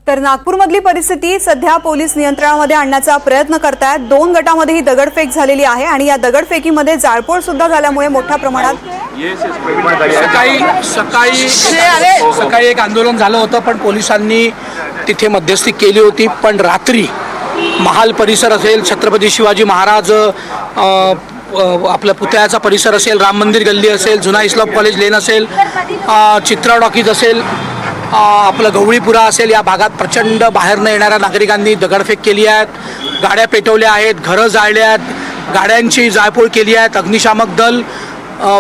तर नागपूरमधली परिस्थिती सध्या पोलीस नियंत्रणामध्ये आणण्याचा प्रयत्न करतायत। 2 गटामध्ये ही दगडफेक झालेली आहे आणि या दगडफेकीमध्ये जाळपोळ सुद्धा झाल्यामुळे मोठ्या प्रमाणात सकाळी एक आंदोलन झालं होतं, पण पोलिसांनी तिथे मध्यस्थी केली होती। पण रात्री महाल परिसर असेल, छत्रपती शिवाजी महाराज आपल्या पुतळ्याचा परिसर असेल, राम मंदिर गल्ली असेल, जुना इस्लाम कॉलेज लेन असेल, चित्रा टॉकीज असेल, आपलं गवळीपुरा असेल, या भागात प्रचंड बाहेरनं येणाऱ्या नागरिकांनी दगडफेक केली आहेत, गाड्या पेटवल्या आहेत, घरं जाळली आहेत, गाड्यांची जाळपोळ केली आहे। अग्निशामक दल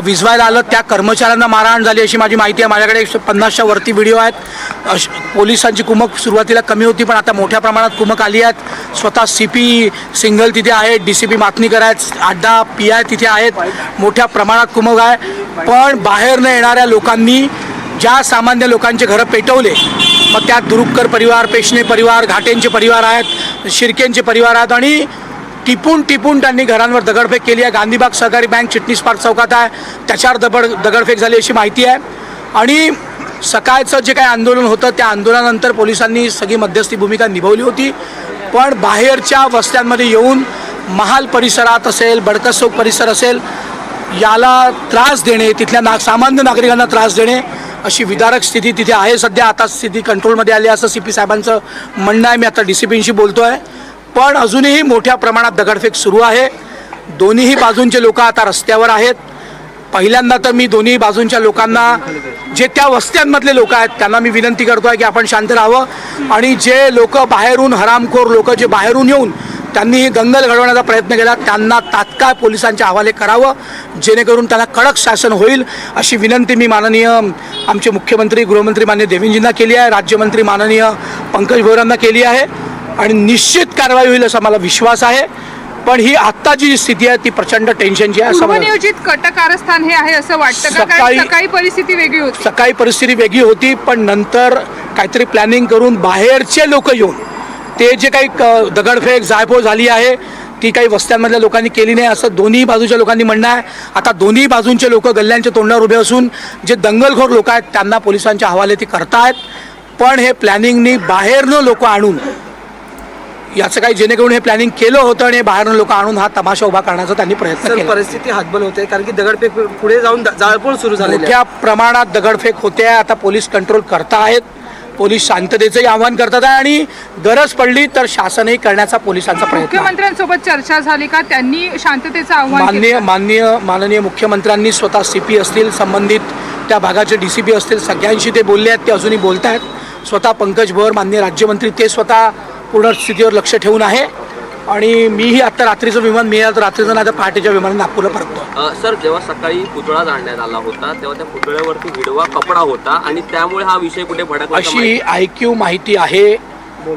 विझवायला आलं, त्या कर्मचाऱ्यांना मारहाण झाली अशी माझी माहिती आहे। माझ्याकडे 150च्या वरती व्हिडिओ आहेत। पोलिसांची कुमक सुरुवातीला कमी होती, पण आता मोठ्या प्रमाणात कुमक आली आहेत। स्वतः CP सिंगल तिथे आहेत, DCP मातनीकर आहेत, 8-10 PI तिथे आहेत, मोठ्या प्रमाणात कुमक आहे। पण बाहेरनं येणाऱ्या लोकांनी ज्या सामान्य लोकांचे घरं पेटवले, मग त्यात दुरुपकर परिवार, पेशणे परिवार, घाटेंचे परिवार आहेत, शिर्केंचे परिवार आहेत, आणि टिपून त्यांनी घरांवर दगडफेक केली आहे। गांधीबाग सहकारी बँक चिटणीस पार्क चौकात आहे, त्याच्यावर दगडफेक झाली अशी माहिती आहे। आणि सकाळचं जे काही आंदोलन होतं, त्या आंदोलनानंतर पोलिसांनी सगळी मध्यस्थी भूमिका निभावली होती। पण बाहेरच्या वस्त्यांमध्ये येऊन महाल परिसरात असेल, बडकस चौक परिसर असेल, याला त्रास देणे, तिथल्या सामान्य नागरिकांना त्रास देणे, अशी विदारक स्थिती तिथे आहे सध्या। आता स्थिती कंट्रोलमध्ये आली असं CP साहेबांचं म्हणणं आहे। मी आता DCPशी बोलतो आहे, पण अजूनही मोठ्या प्रमाणात दगडफेक सुरू आहे। दोन्हीही बाजूंचे लोक आता रस्त्यावर आहेत। पहिल्यांदा तर मी दोन्ही बाजूंच्या लोकांना, जे त्या वस्त्यांमधले लोक आहेत, त्यांना मी विनंती करतो आहे की आपण शांत राहावं, आणि जे लोक बाहेरून, हरामखोर लोक जे बाहेरून येऊन त्यांनी ही दंगल घडवण्याचा प्रयत्न केला, त्यांना तात्काळ पोलिसांच्या हवाले करावं, जेणेकरून त्यांना कडक शासन होईल, अशी विनंती मी माननीय आमचे मुख्यमंत्री, गृहमंत्री माननीय देवेंजींना केली आहे, राज्यमंत्री माननीय पंकज भोयरांना केली आहे, आणि निश्चित कारवाई होईल असा मला विश्वास आहे। पण ही आत्ता जी स्थिती आहे ती प्रचंड टेन्शनची आहे। पूर्वनियोजित कट कारस्थान हे आहे असं वाटतं का? कारण सकाळी परिस्थिती वेगळी होती। सकाळी परिस्थिती वेगळी होती, पण नंतर काहीतरी प्लॅनिंग करून बाहेरचे लोक येऊन ते जे काही दगडफेक, जाळपोळ झाली आहे, ती काही वस्त्यांमधल्या लोकांनी केली नाही असं दोन्ही बाजूच्या लोकांनी म्हणणं आहे। आता दोन्ही बाजूंचे लोक गल्ल्यांच्या तोंडावर उभे असून जे दंगलखोर लोक आहेत त्यांना पोलिसांच्या हवाले ती करतायत। पण हे प्लॅनिंगनी बाहेरनं लोक आणून, याचं काही जेणेकरून हे प्लॅनिंग केलं होतं आणि बाहेरनं लोक आणून हा तमाशा उभा करण्याचा त्यांनी प्रयत्न केला। परिस्थिती हातबल होते, कारण की दगडफेक पुढे जाऊन जाळपोळ सुरू झाली, मोठ्या प्रमाणात दगडफेक होते। आता पोलीस कंट्रोल करतायत, पोलीस शांततेचंही आवाहन करतात आहे, आणि गरज पडली तर शासनही करण्याचा पोलिसांचा प्रयत्न। मुख्यमंत्र्यांसोबत चर्चा झाली का? त्यांनी शांततेचं आव्हान माननीय मुख्यमंत्र्यांनी स्वतः CP असतील, संबंधित त्या भागाचे DCP असतील, सगळ्यांशी ते बोलले आहेत, ते अजूनही बोलत आहेत। स्वतः पंकज भोयर माननीय राज्यमंत्री ते स्वतः पूर्ण स्थितीवर लक्ष ठेवून आहे, आणि मीही आता रात्रीचं विमान मिळालं तर रात्रीचं नाही तर पहाटेच्या विमानाने नागपूरला परततो। सर, जेव्हा सकाळी पुतळा जाळण्यात आला होता तेव्हा त्या पुतळ्यावरती हिरवा कपडा होता, आणि त्यामुळे हा विषय कुठे भडकला अशी IQ माहिती आहे।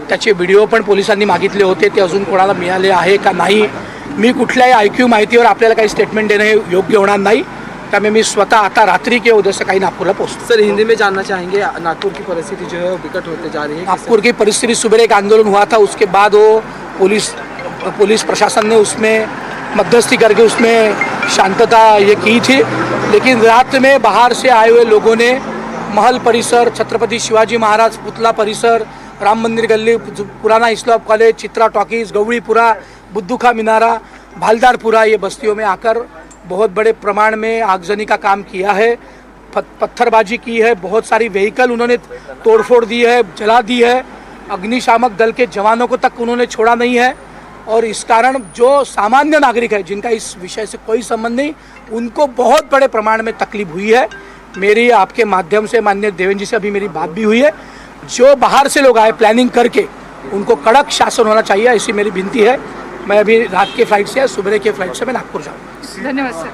त्याचे व्हिडिओ पण पोलिसांनी मागितले होते, ते अजून कोणाला मिळाले आहे का नाही, मी कुठल्याही IQ माहितीवर आपल्याला काही स्टेटमेंट देणं हे योग्य होणार नाही। त्यामुळे मी स्वतः आता रात्रि के उद्या सकाळी नागपुरला पहुँचतो। सर, हिंदी में जानना चाहेंगे, नागपुर की परिस्थिति जो है विकट होते जा रही है। नागपुर की परिस्थिति, सुबह एक आंदोलन हुआ था, उसके बाद वो पुलिस प्रशासन ने उसमें मध्यस्थी करके उसमें शांतता ये की थी, लेकिन रात में बाहर से आए हुए लोगों ने महल परिसर, छत्रपति शिवाजी महाराज पुतला परिसर, राम मंदिर गली, पुराना इस्लाम कॉलेज, चित्रा टॉकीज, गवड़ीपुरा, बुद्धूखा मीनारा, भालदारपुरा, ये बस्तियों में आकर बहुत बड़े प्रमाण में आगजनी का काम किया है, पत्थरबाजी की है, बहुत सारी व्हीकल उन्होंने तोड़फोड़ दी है, जला दी है, अग्निशामक दल के जवानों को तक उन्होंने छोड़ा नहीं है। और इस कारण जो सामान्य नागरिक है, जिनका इस विषय से कोई संबंध नहीं, उनको बहुत बड़े प्रमाण में तकलीफ हुई है। मेरी आपके माध्यम से माननीय देवेंद्र जी से अभी मेरी बात भी हुई है, जो बाहर से लोग आए प्लानिंग करके, उनको कड़क शासन होना चाहिए, ऐसी मेरी विनती है। मैं अभी रात के फ्लाइट से, सुबह के फ्लाइट से मैं नागपुर जाऊँगा। धन्यवाद सर।